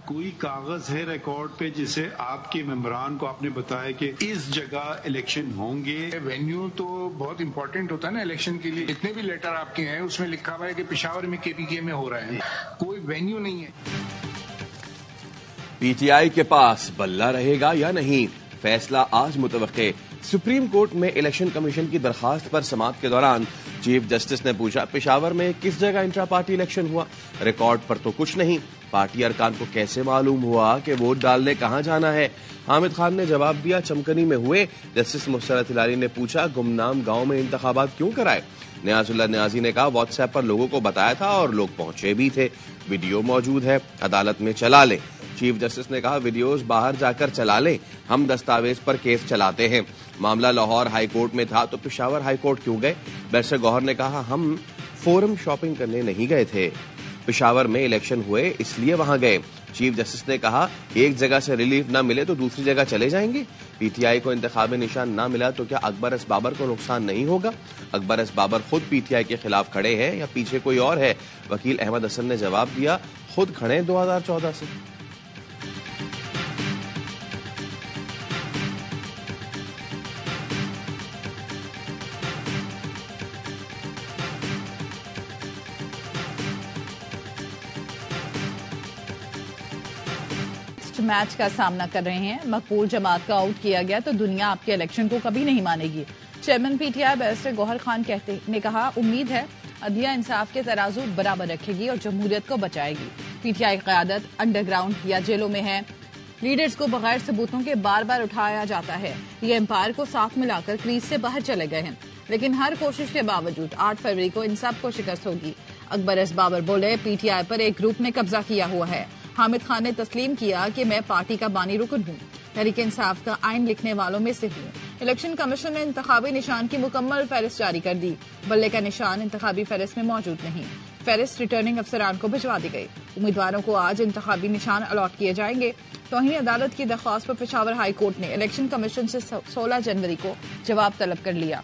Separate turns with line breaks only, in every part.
कोई कागज है रिकॉर्ड पे जिसे आपके मेंबरान को आपने बताया कि इस जगह इलेक्शन होंगे?
वेन्यू तो बहुत इंपॉर्टेंट होता है ना इलेक्शन के लिए। जितने भी लेटर आपके हैं उसमें लिखा हुआ है कि पेशावर में केपीके में हो रहा है, कोई वेन्यू नहीं है।
पीटीआई के पास बल्ला रहेगा या नहीं, फैसला आज मुतवक्के। सुप्रीम कोर्ट में इलेक्शन कमीशन की दरखास्त पर समाअत के दौरान चीफ जस्टिस ने पूछा, पेशावर में किस जगह इंट्रा पार्टी इलेक्शन हुआ? रिकॉर्ड पर तो कुछ नहीं। पार्टी अरकान को कैसे मालूम हुआ कि वोट डालने कहां जाना है? हामिद खान ने जवाब दिया, चमकनी में हुए। जस्टिस मुसरत हिलाली ने पूछा, गुमनाम गांव में इंतखाबात क्यों कराए? नियाजुल्लाह नियाजी ने कहा, व्हाट्सएप पर लोगों को बताया था और लोग पहुंचे भी थे। वीडियो मौजूद है, अदालत में चला लें। चीफ जस्टिस ने कहा, वीडियोस बाहर जाकर चला लें, हम दस्तावेज पर केस चलाते हैं। मामला लाहौर हाई कोर्ट में था तो पेशावर हाई कोर्ट क्यों गए? बैरिस्टर गौहर ने कहा, हम फोरम शॉपिंग करने नहीं गए थे, पेशावर में इलेक्शन हुए इसलिए वहां गए। चीफ जस्टिस ने कहा, एक जगह से रिलीफ न मिले तो दूसरी जगह चले जाएंगे। पीटीआई को इंतखाबी निशान न मिला तो क्या अकबर एस बाबर को नुकसान नहीं होगा? अकबर एस बाबर खुद पीटीआई के खिलाफ खड़े हैं या पीछे कोई और है? वकील अहमद हसन ने जवाब दिया, खुद खड़े 2014 से।
मैच का सामना कर रहे हैं, मकबूल जमात का आउट किया गया तो दुनिया आपके इलेक्शन को कभी नहीं मानेगी। Chairman PTI barrister Gauhar Khan ने कहा, उम्मीद है अदलिया इंसाफ के तराजू बराबर रखेगी और जमहूरियत को बचाएगी। पीटीआई क़यादत अंडरग्राउंड या जेलों में है, लीडर्स को बगैर सबूतों के बार बार उठाया जाता है। ये एम्पायर को साथ मिलाकर क्रीज से बाहर चले गए हैं, लेकिन हर कोशिश के बावजूद 8 फरवरी को इन सब को शिकस्त होगी। अकबर एस बाबर बोले, पीटीआई पर एक ग्रुप ने कब्जा किया हुआ है। हामिद खान ने तस्लीम किया कि मैं पार्टी का बानी रुकन हूँ, तहरीक इंसाफ का आइन लिखने वालों में से हूँ। इलेक्शन कमीशन ने इंतखाबी निशान की मुकम्मल फहरिस्त जारी कर दी। बल्ले का निशान इंतखाबी फहरिस्त में मौजूद नहीं। फहरिस्त रिटर्निंग अफसरान को भिजवा दी गई। उम्मीदवारों को आज इंतखाबी निशान अलॉट किए जाएंगे। तौहीन अदालत की दरख्वास्त पर पेशावर हाई कोर्ट ने इलेक्शन कमीशन से 16 जनवरी को जवाब तलब कर लिया।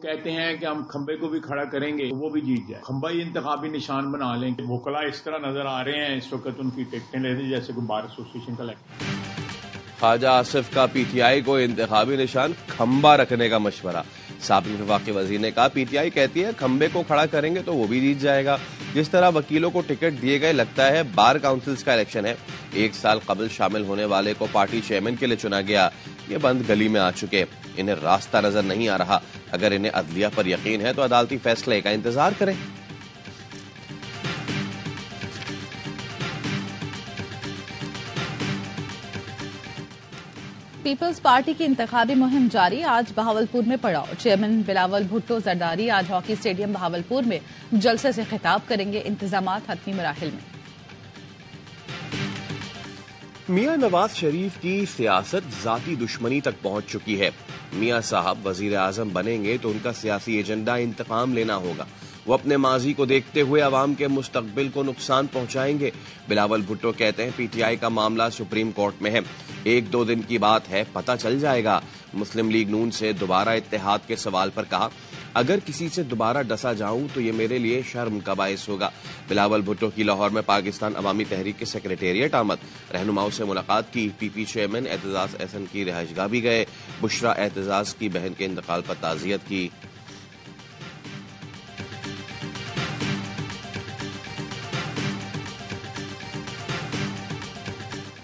कहते हैं कि हम खंबे को भी खड़ा करेंगे तो वो भी जीत जाए। खंबा ही इंतखाबी निशान बना लें। वोकला इस तरह नजर आ रहे हैं इस वक्त, उनकी टिकटें लेते जैसे कोई बार एसोसिएशन का इलेक्शन।
ख्वाजा आसिफ का पीटीआई को इंतखाबी निशान खंबा रखने का मशवरा। साबिक वफाकी वजीर ने कहा, पीटीआई कहती है खंबे को खड़ा करेंगे तो वो भी जीत जाएगा। जिस तरह वकीलों को टिकट दिए गए, लगता है बार काउंसिल्स का इलेक्शन है। 1 साल कबल शामिल होने वाले को पार्टी चेयरमैन के लिए चुना गया। ये बंद गली में आ चुके, इन्हें रास्ता नजर नहीं आ रहा। अगर इन्हें अदलिया पर यकीन है तो अदालती फैसले का इंतजार करें।
पीपल्स पार्टी की इंतखाबी मुहिम जारी, आज बहावलपुर में पड़ाव। चेयरमैन बिलावल भुट्टो जरदारी आज हॉकी स्टेडियम बहावलपुर में जलसे से खिताब करेंगे। इंतजामात हतमी मराहिल में।
मियां नवाज शरीफ की सियासत जाती दुश्मनी तक पहुंच चुकी है। मियां साहब वजीर आजम बनेंगे तो उनका सियासी एजेंडा इंतकाम लेना होगा। वो अपने माजी को देखते हुए अवाम के मुस्तकबिल को नुकसान पहुंचाएंगे। बिलावल भुट्टो कहते हैं, पीटीआई का मामला सुप्रीम कोर्ट में है, 1-2 दिन की बात है, पता चल जाएगा। मुस्लिम लीग नून से दोबारा इत्तेहाद के सवाल पर कहा, अगर किसी से दोबारा डसा जाऊं तो ये मेरे लिए शर्म का बायस होगा। बिलावल भुट्टो की लाहौर में पाकिस्तान अवामी तहरीक के सेक्रेटेरिएट आमद, रहनुमाओं से मुलाकात की। पीपी चेयरमैन एतजाज एहसन की रिहाइशगाह भी गए। बुशरा एतजाज की बहन के इंतकाल पर ताज़ियत की।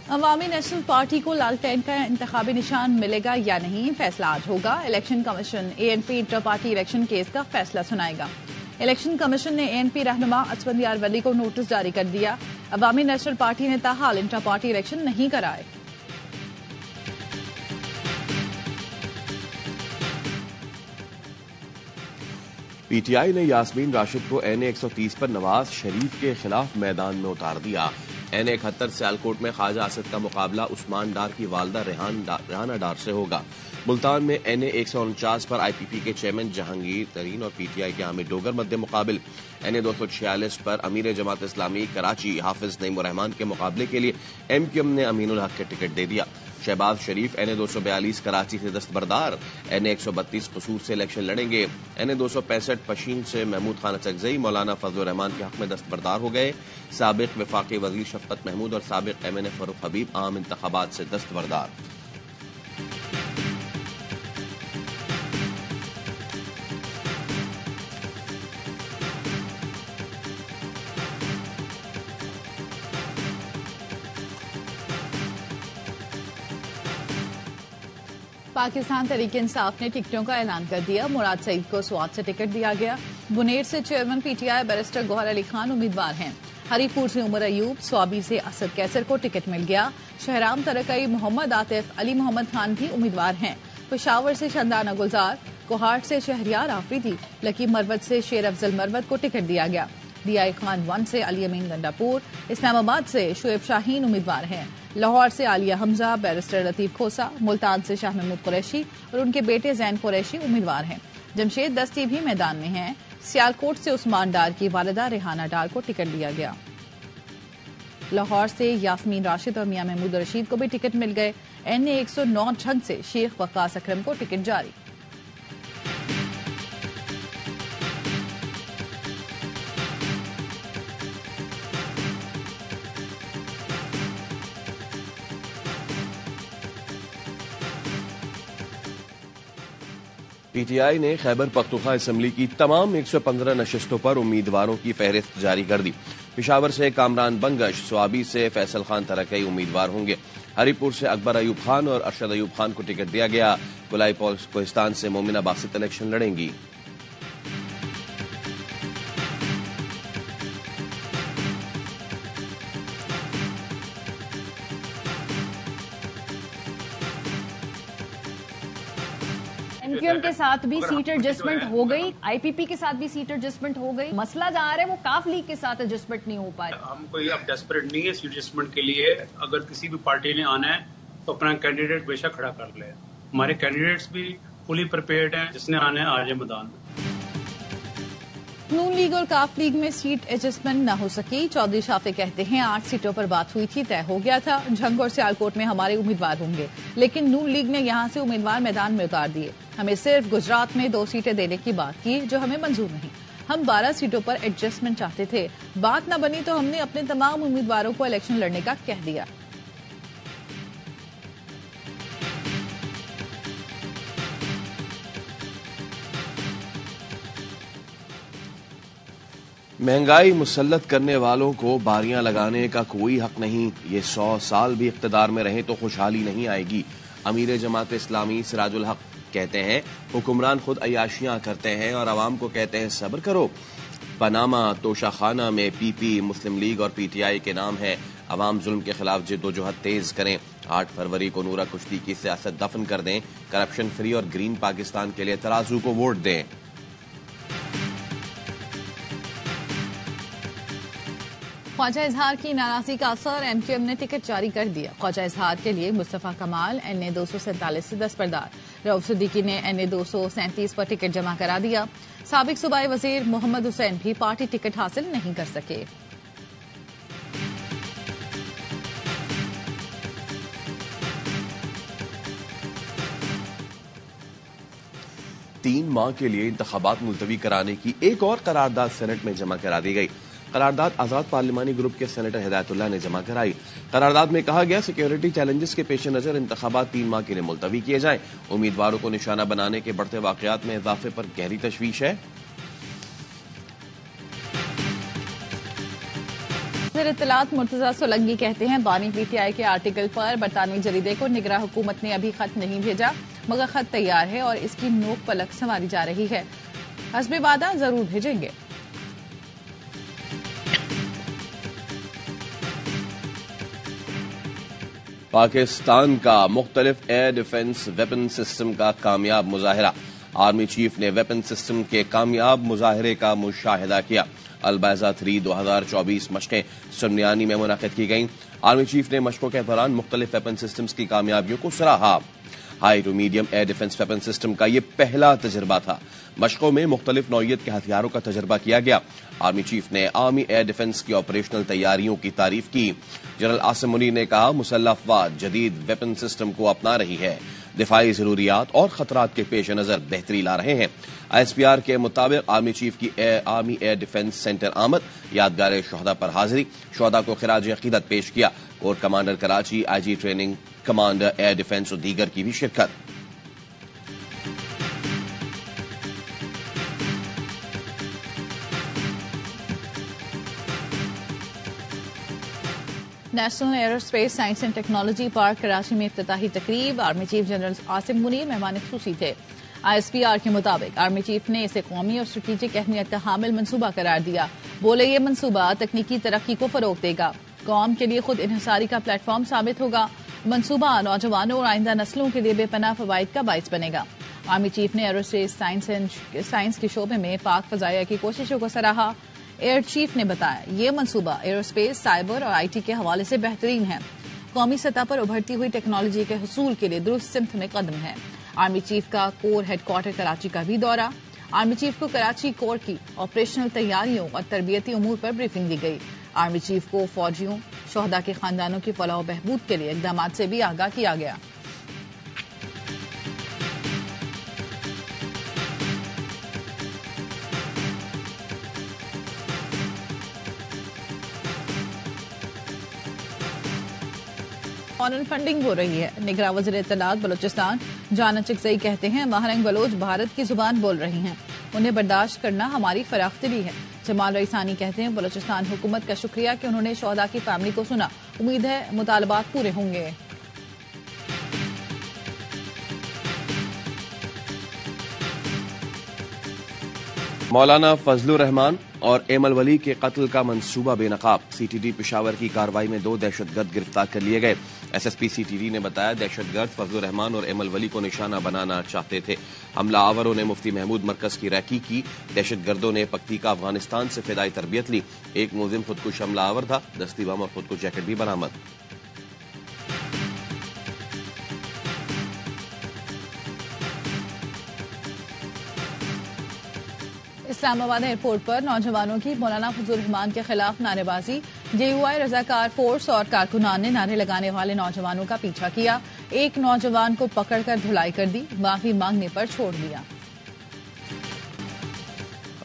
अवामी नेशनल पार्टी को लालटेन का इंतखाबी निशान मिलेगा या नहीं, फैसला आज होगा। Election commission ANP inter party election case का फैसला सुनाएगा। इलेक्शन कमीशन ने एएनपी रहनुमा असफंदियार वली को नोटिस जारी कर दिया। अवामी नेशनल पार्टी ने ताहाल इंटर पार्टी इलेक्शन नहीं कराए।
पीटीआई ने यास्मीन राशिद को एनए 130 पर नवाज शरीफ के खिलाफ मैदान में उतार दिया। N71 सियालकोट में ख्वाजा असद का मुकाबला उस्मान डार की वालदा रेहाना डार से होगा। मुल्तान में NA149 पर IPP के चेयरमैन जहांगीर तरीन और PTI के हामिद डोगर मध्य मुकाबिल। NA246 पर अमीर जमात इस्लामी कराची हाफिज नईम रहमान के मुकाबले के लिए MQM ने अमीनुल हक के टिकट दे दिया। शहबाज शरीफ NA242 कराची से दस्तबरदार, NA132 कसूर से इलेक्शन लड़ेंगे। NA265 पशीन से महमूद खान अचकजई मौलाना फजल रहमान के हक में दस्तबरदार हो गए। साबिक वफाकी वजीर शफकत महमूद और साबिक MNA फरूख हबीब आम इंतखाबात से दस्तबरदार।
पाकिस्तान तहरीक इंसाफ ने टिकटों का ऐलान कर दिया। मुराद सईद को स्वात से टिकट दिया गया। बुनेर से chairman PTI barrister Gauhar Ali Khan उम्मीदवार हैं। हरीपुर से उमर अयूब, स्वाबी से असद कैसर को टिकट मिल गया। शहराम तरकई मोहम्मद आतिफ अली मोहम्मद खान भी उम्मीदवार हैं। पेशावर से शंदाना गुलजार, कोहाट से शहरियार आफरीदी, लकी मरवत से शेर अफजल मरवत को टिकट दिया गया। DI खान 1 से अली अमीन गंडापुर, इस्लामाबाद से शुएब शाहीन उम्मीदवार हैं। लाहौर से आलिया हमजा, बैरिस्टर लतीफ खोसा, मुल्तान से शाह महमूद कुरैशी और उनके बेटे जैन कुरैशी उम्मीदवार हैं। जमशेद दस्ती भी मैदान में हैं। सियालकोट से उस्मान डार की वालिदा रेहाना डार को टिकट दिया गया। लाहौर से यास्मीन राशिद और मियां महमूद रशीद को भी टिकट मिल गए। NA109 झंग से शेख वकास अकरम को टिकट जारी।
PTI ने खैबर पख्तूनख्वा असम्बली की तमाम 115 नशिस्तों पर उम्मीदवारों की फहरिस्त जारी कर दी। पेशावर से कामरान बंगश, स्वाबी से फैसल खान तरकई उम्मीदवार होंगे। हरीपुर से अकबर अयूब खान और अरशद अयूब खान को टिकट दिया गया। कुलाई कोहिस्तान से मोमिना बासित इलेक्शन लड़ेंगी।
MQM के साथ भी सीट एडजस्टमेंट हो गई, IPP के साथ भी सीट एडजस्टमेंट हो गई। मसला जहाँ आ रहा है वो काफ लीग के साथ एडजस्टमेंट नहीं हो पाया।
हम कोई अब डेस्परेट नहीं है सीट एडजस्टमेंट के लिए। अगर किसी भी पार्टी ने आना है तो अपना कैंडिडेट बेशक खड़ा कर ले। हमारे कैंडिडेट्स भी फुली प्रिपेयर्ड हैं। जिसने आना है आ जाए मैदान में।
नून लीग और काफ लीग में सीट एडजस्टमेंट न हो सकी। चौधरी शाफे कहते हैं 8 सीटों पर बात हुई थी, तय हो गया था। झंग और सियालकोट में हमारे उम्मीदवार होंगे, लेकिन नून लीग ने यहां से उम्मीदवार मैदान में उतार दिए। हमें सिर्फ गुजरात में 2 सीटें देने की बात की, जो हमें मंजूर नहीं। हम 12 सीटों पर एडजस्टमेंट चाहते थे। बात न बनी तो हमने अपने तमाम उम्मीदवारों को इलेक्शन लड़ने का कह दिया।
महंगाई मुसल्लत करने वालों को बारियां लगाने का कोई हक नहीं। ये 100 साल भी इख्तिदार में रहे तो खुशहाली नहीं आएगी। अमीर जमात इस्लामी सिराजुल हक कहते हैं हुक्मरान खुद अयाशियां करते हैं और आवाम को कहते हैं सब्र करो। पनामा तोशाखाना में PP, मुस्लिम लीग और PTI के नाम है। अवाम जुल्म के खिलाफ जिद्दोजहद तेज करें। 8 फरवरी को नूरा कुश्ती की सियासत दफन कर दें। करप्शन फ्री और ग्रीन पाकिस्तान के लिए तराजू को वोट दें।
ख्वाजा इजहार की नाराजगी का असर, MQM ने टिकट जारी कर दिया। ख्वाजा इजहार के लिए मुस्तफा कमाल NA247 से दस्तबरदार। रऊफ सिद्दीकी ने NA237 पर टिकट जमा करा दिया। साबिक सूबाई वजीर मोहम्मद हुसैन भी पार्टी टिकट हासिल नहीं कर सके।
3 माह के लिए इंतखाबात मुलतवी कराने की एक और करारदाद सेनेट में जमा करा दी गई। करारदाद आजाद पार्लिमानी ग्रुप के सेनेटर हिदायतुल्लाह ने जमा कराई। करारदाद में कहा गया सिक्योरिटी चैलेंजेस के पेश नजर इंतखाबात 3 माह के लिए मुलतवी किए जाएं। उम्मीदवारों को निशाना बनाने के बढ़ते वाकयात में इजाफे पर गहरी तशवीश है।
इत्तलात मुर्तजा सोलंगी कहते हैं बानी PTI के आर्टिकल पर बरतानवी जरीदे को निगरान हुकूमत ने अभी खत नहीं भेजा, मगर खत तैयार है और इसकी नोक पलक संवारी जा रही है। हस्बे वादा जरूर भेजेंगे।
पाकिस्तान का मुख्तलिफ एयर डिफेंस वेपन सिस्टम का कामयाब मुजाहिरा। आर्मी चीफ ने वेपन सिस्टम के कामयाब मुजाहिरे का मुशाहिदा किया। अलबाजा 3 2024 मशकें सुरनियानी में मुनाकिद की गईं। आर्मी चीफ ने मशकों के दौरान मुख्तलिफ वेपन सिस्टम्स की कामयाबियों को सराहा। High to medium air defence weapon system का यह पहला तजर्बा था। मशकों में मुख्तलिफ नौइयत के हथियारों का तजर्बा किया गया। आर्मी चीफ ने आर्मी एयर डिफेंस की ऑपरेशनल तैयारियों की तारीफ की। जनरल आसिम मुनीर ने कहा, मुसल्लह अफवाज जदीद वेपन सिस्टम को अपना रही है, दिफाई जरूरियात और खतरात के पेश नजर बेहतरी ला रहे हैं। ISPR के मुताबिक आर्मी चीफ की आर्मी एयर डिफेंस सेंटर आमद, यादगार शोहदा पर हाजिरी, शोहदा को खिराज अकीदत पेश किया। Core commander Karachi, IG training commander air defence और दीगर की भी शिरकत।
National aerospace science and technology park Karachi में इफ्तिताही तकरीब। Army chief general Asim Munir मेहमान खुसूसी थे। ISPR के मुताबिक आर्मी चीफ ने इसे कौमी और स्ट्रेटेजिक अहमियत का हामिल मनसूबा करार दिया। बोले, ये मनसूबा तकनीकी तरक्की को फरोग देगा, कौम के लिए खुद इन्हिसारी का प्लेटफॉर्म साबित होगा। मनसूबा नौजवानों और आइंदा नस्लों के लिए बेपनाह फवाइद का बाइस बनेगा। आर्मी चीफ ने एरोस्पेस साइंस के शोबे में पाक फजाया की कोशिशों को सराहा। एयर चीफ ने बताया, ये मनसूबा एरोस्पेस, साइबर और IT के हवाले से बेहतरीन है। कौमी सतह पर उभरती हुई टेक्नोलॉजी के हुसूल के लिए दुरुस्त सिमत में कदम है। आर्मी चीफ का कोर हेडक्वार्टर कराची का भी दौरा। आर्मी चीफ को कराची कोर की ऑपरेशनल तैयारियों और तरबियती उमूर पर ब्रीफिंग दी गई। आर्मी चीफ को फौजियों, शोहदा के खानदानों की फलाह बहबूद के लिए इकदाम से भी आगाह किया गया। फौरन फंडिंग हो रही है। निगरान वज़ीर इत्तलात बलूचिस्तान जाना चिकजई कहते हैं, महारंग बलोच भारत की जुबान बोल रही हैं, उन्हें बर्दाश्त करना हमारी फराख्तरी है। जमाल रईसानी कहते हैं, बलूचिस्तान हुकूमत का शुक्रिया कि उन्होंने शोहदा की फैमिली को सुना, उम्मीद है मुतालबात पूरे होंगे।
मौलाना फजलुर रहमान और एमल वली के कत्ल का मंसूबा बेनकाब। CTD पेशावर की कार्रवाई में 2 दहशतगर्द गिरफ्तार कर लिए गए। SSP CTD ने बताया, दहशतगर्द फजलुर रहमान और एमल वली को निशाना बनाना चाहते थे। हमलावरों ने मुफ्ती महमूद मरकज की रैकी की। दहशतगर्दों ने पक्तिका अफगानिस्तान से फिदाई तरबियत ली। एक मुलजिम खुदकुश हमलावर था। दस्ती बम और खुदकुश जैकेट भी बरामद।
इस्लामाबाद एयरपोर्ट पर नौजवानों की मौलाना फजलुर रहमान के खिलाफ नारेबाजी। JUI रजाकार फोर्स और कारकुनान ने नारे लगाने वाले नौजवानों का पीछा किया। एक नौजवान को पकड़कर धुलाई कर दी, माफी मांगने पर छोड़ दिया।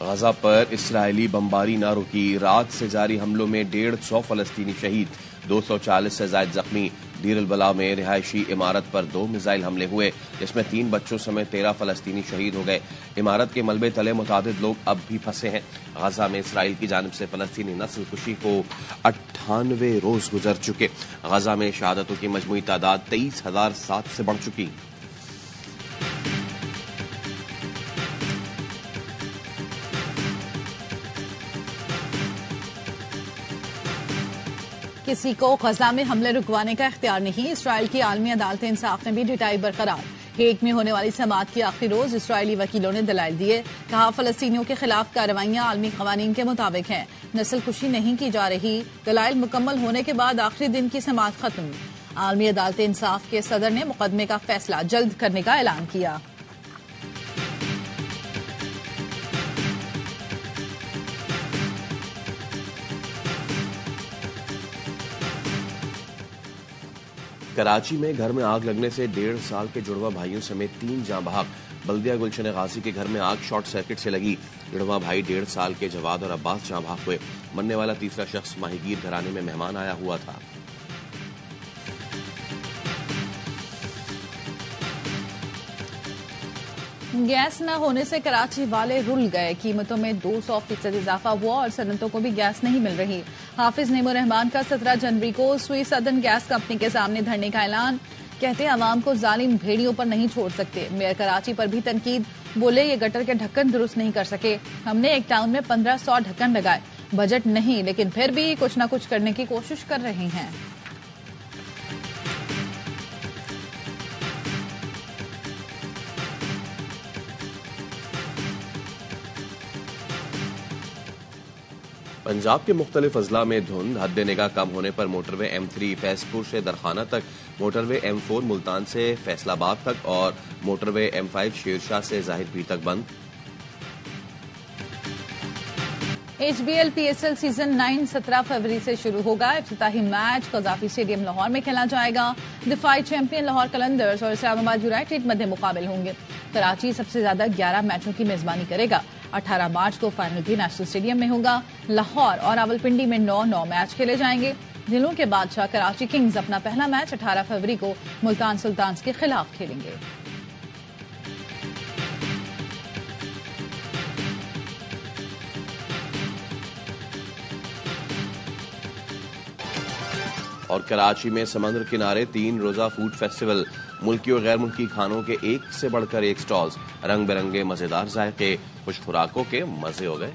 गजा पर इस्राएली बमबारी न रुकी। रात से जारी हमलों में 150 फलस्तीनी शहीद, 240 से ज्यादा जख्मी। दीर अल बला में रिहायशी इमारत पर 2 मिसाइल हमले हुए, जिसमें 3 बच्चों समेत 13 फलस्तीनी शहीद हो गए। इमारत के मलबे तले मुतादिद लोग अब भी फंसे हैं। गजा में इसराइल की जानिब से फलस्तीनी नस्ल कुशी को 98 रोज गुजर चुके। गजा में शहादतों की मजमूई तादाद 23,007 से बढ़ चुकी।
किसी को गजा में हमले रुकवाने का इख्तियार नहीं। इसराइल की आलमी अदालत इंसाफ ने भी ढिठाई बरकरार। हेग में होने वाली समाअत के आखिरी रोज इसराइली वकीलों ने दलाइल दिए। कहा, फलस्तीनियों के खिलाफ कार्रवाइयां आलमी कवानीन के मुताबिक हैं, नस्ल कुशी नहीं की जा रही। दलाइल मुकम्मल होने के बाद आखिरी दिन की समाअत खत्म। आलमी अदालत इंसाफ के सदर ने मुकदमे का फैसला जल्द करने का ऐलान किया।
कराची में घर में आग लगने से 1.5 साल के जुड़वा भाइयों समेत 3 जाँ बहक। बल्दिया गुलशन गाजी के घर में आग शॉर्ट सर्किट से लगी। जुड़वा भाई 1.5 साल के जवाद और अब्बास जाँ बहक हुए। मरने वाला तीसरा शख्स माहीगीर घराने में मेहमान आया हुआ था।
गैस न होने से कराची वाले रुल गए। कीमतों में 200% इजाफा हुआ और सनतों को भी गैस नहीं मिल रही। हाफिज नेमो रहमान का 17 जनवरी को सुई सदन गैस कंपनी के सामने धरने का ऐलान। कहते हैं, आवाम को जालिम भेड़ियों पर नहीं छोड़ सकते। मेयर कराची पर भी तनकीद। बोले, ये गटर के ढक्कन दुरुस्त नहीं कर सके। हमने एक टाउन में 1500 ढक्कन लगाए, बजट नहीं, लेकिन फिर भी कुछ न कुछ करने की कोशिश कर रहे हैं।
पंजाब के मुख्तलिफ अजला में धुंध, हद निगाह कम होने पर मोटरवे M3 फैजपुर से दरखाना तक, मोटरवे M4 मुल्तान से फैसलाबाद तक और मोटरवे M5 शेरशाह से जाहिरपीर तक बंद।
HBL PSL सीजन 9 17 फरवरी से शुरू होगा। इफ्तिताही मैच कज़ाफी स्टेडियम लाहौर में खेला जाएगा। दिफाई चैंपियन लाहौर कलंदर्स और इस्लामाबाद यूनाइटेड मध्य मुकाबले होंगे। कराची सबसे ज्यादा 11 मैचों की मेजबानी करेगा। 18 मार्च को फाइनल भी नेशनल स्टेडियम में होगा। लाहौर और रावलपिंडी में 9-9 मैच खेले जाएंगे। दिलों के बादशाह कराची किंग्स अपना पहला मैच 18 फरवरी को मुल्तान सुल्तान्स के खिलाफ खेलेंगे।
और कराची में समंदर किनारे 3 रोजा फूड फेस्टिवल, मुल्की और गैर मुल्की खानों के एक से बढ़कर एक स्टॉल्स, रंग बिरंगे मजेदार जायके, खुश खुराकों के मजे हो गए।